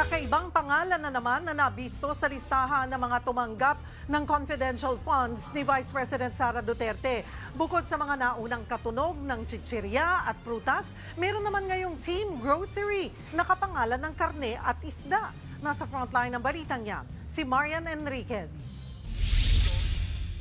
Kakaibang pangalan na naman na nabisto sa listahan ng mga tumanggap ng confidential funds ni Vice President Sara Duterte. Bukod sa mga naunang katunog ng chichirya at prutas, meron naman ngayong Team Grocery na kapangalan ng karne at isda. Nasa frontline ng balitang yan, si Marian Enriquez.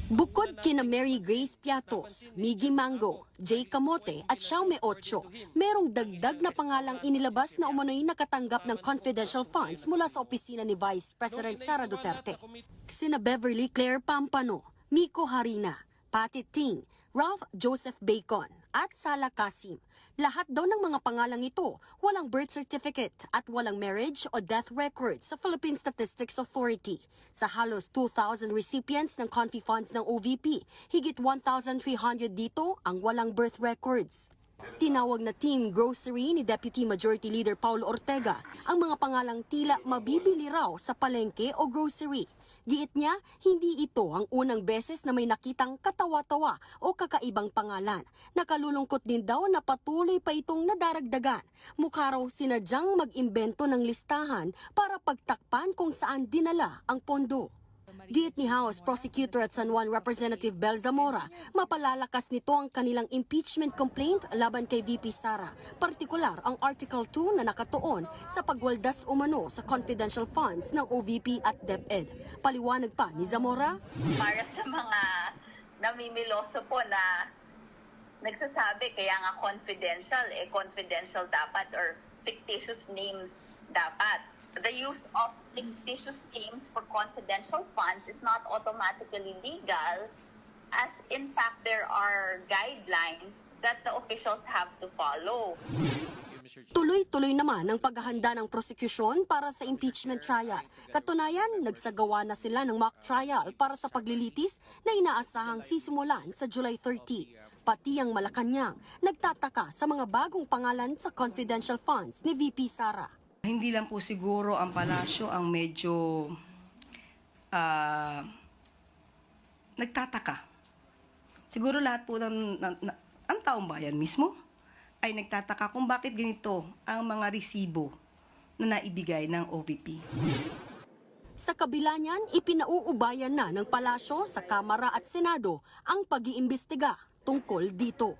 Bukod kina Mary Grace Piatos, Miggy Mango, Jay Camote at Xiaomi Ocho, merong dagdag na pangalang inilabas na umano'y nakatanggap ng confidential funds mula sa opisina ni Vice President Sara Duterte. Sina Beverly Claire Pampano, Miko Harina, Patty Ting, Ralph Joseph Bacon at Sala Kasim. Lahat daw ng mga pangalang ito walang birth certificate at walang marriage o death record sa Philippine Statistics Authority. Sa halos 2,000 recipients ng Confi Funds ng OVP, higit 1,300 dito ang walang birth records. Tinawag na Team Grocery ni Deputy Majority Leader Paulo Ortega ang mga pangalang tila mabibili raw sa palengke o grocery. Giit niya, hindi ito ang unang beses na may nakitang katawa-tawa o kakaibang pangalan. Nakalulungkot din daw na patuloy pa itong nadaragdagan. Mukha raw sinadyang mag-imbento ng listahan para pagtakpan kung saan dinala ang pondo. Giit ni House Prosecutor at San Juan Representative Bel Zamora, mapalalakas nito ang kanilang impeachment complaint laban kay VP Sara, partikular ang Article 2 na nakatuon sa pagwaldas umano sa confidential funds ng OVP at DepEd. Paliwanag pa ni Zamora. Para sa mga namimiloso po na nagsasabi kaya nga confidential dapat or fictitious names dapat. The use of fictitious names for confidential funds is not automatically legal, as in fact there are guidelines that the officials have to follow. Tuloy-tuloy naman ang paghahanda ng prosekusyon para sa impeachment trial. Katunayan, nagsagawa na sila ng mock trial para sa paglilitis na inaasahang sisimulan sa July 30. Pati ang Malacanang nagtataka sa mga bagong pangalan sa confidential funds ni VP Sara. Hindi lang po siguro ang palasyo ang medyo nagtataka. Siguro lahat po ang taong bayan mismo ay nagtataka kung bakit ganito ang mga resibo na naibigay ng OVP. Sa kabila niyan, ipinauubayan na ng palasyo sa Kamara at Senado ang pag-iimbestiga tungkol dito.